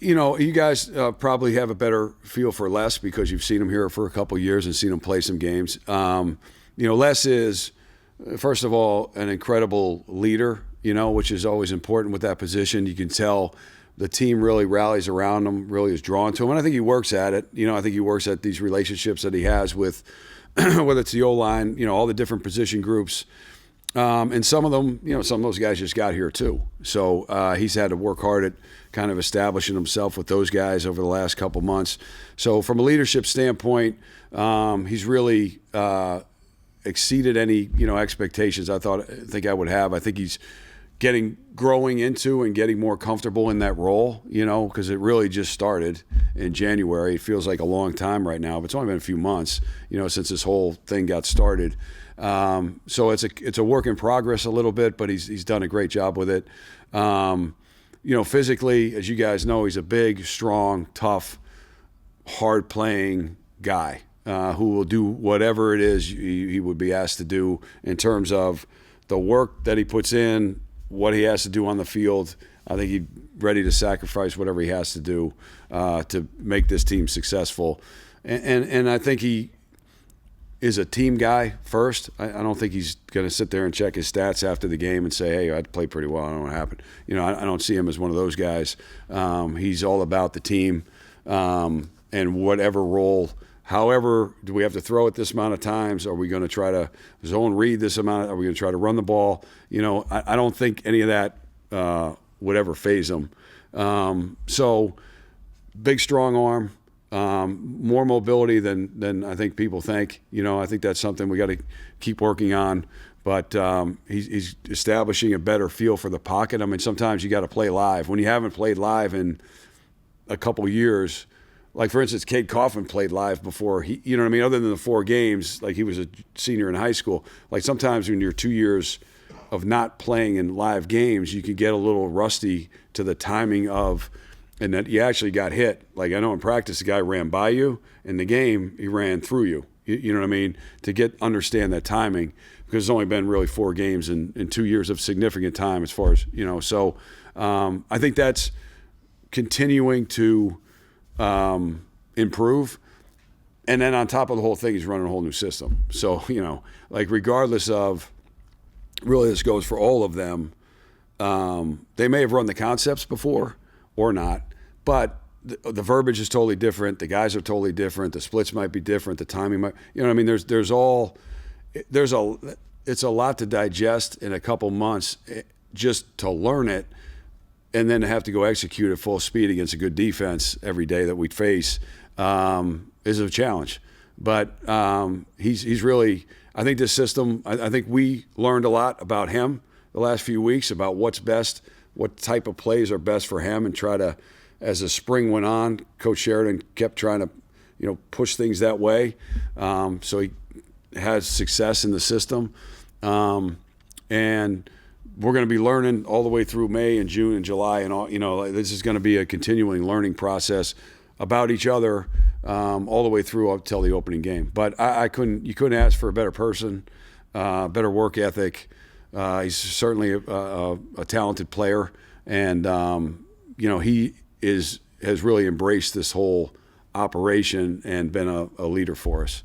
You guys probably have a better feel for Les because you've seen him here for a couple of years and seen him play some games. Les is, first of all, an incredible leader, which is always important with that position. You can tell the team really rallies around him, really is drawn to him. And I think he works at it. I think he works at these relationships that he has with, whether it's the O-line, all the different position groups. And some of them, some of those guys just got here too. So he's had to work hard at kind of establishing himself with those guys over the last couple months. So from a leadership standpoint, he's really exceeded any, expectations I think I would have. I think he's growing into and getting more comfortable in that role, because it really just started in January. It feels like a long time right now, but it's only been a few months, since this whole thing got started. So it's a work in progress a little bit, but he's done a great job with it. Physically, as you guys know, he's a big, strong, tough, hard-playing guy who will do whatever it is he would be asked to do in terms of the work that he puts in, what he has to do on the field. I think he's ready to sacrifice whatever he has to do to make this team successful. And I think he is a team guy first. I don't think he's going to sit there and check his stats after the game and say, hey, I played pretty well. I don't know what happened. I don't see him as one of those guys. He's all about the team and whatever role. However, do we have to throw it this amount of times? Are we going to try to zone read this amount? Are we going to try to run the ball? I don't think any of that would ever faze him. So big, strong arm. More mobility than I think people think. I think that's something we got to keep working on. But he's establishing a better feel for the pocket. I mean, sometimes you got to play live. When you haven't played live in a couple years, like for instance, Cade Coffin played live before. Other than the 4 games, like he was a senior in high school. Like sometimes when you're 2 years of not playing in live games, you can get a little rusty to the timing of. And that you actually got hit. Like I know in practice, the guy ran by you. In the game, he ran through you. You know what I mean? To understand that timing, because it's only been really 4 games in 2 years of significant time as far as, So I think that's continuing to improve. And then on top of the whole thing, he's running a whole new system. So, regardless of, really this goes for all of them, they may have run the concepts before or not, but the verbiage is totally different. The guys are totally different. The splits might be different. The timing might, it's a lot to digest in a couple months just to learn it, and then to have to go execute at full speed against a good defense every day that we face is a challenge. But he's really, I think this system, I think we learned a lot about him the last few weeks about what's best, what type of plays are best for him, and try to, as the spring went on, Coach Sheridan kept trying to, push things that way. So he has success in the system. And we're going to be learning all the way through May and June and July and all, this is going to be a continuing learning process about each other all the way through up till the opening game. But you couldn't ask for a better person, better work ethic. He's certainly a talented player, and he has really embraced this whole operation and been a leader for us.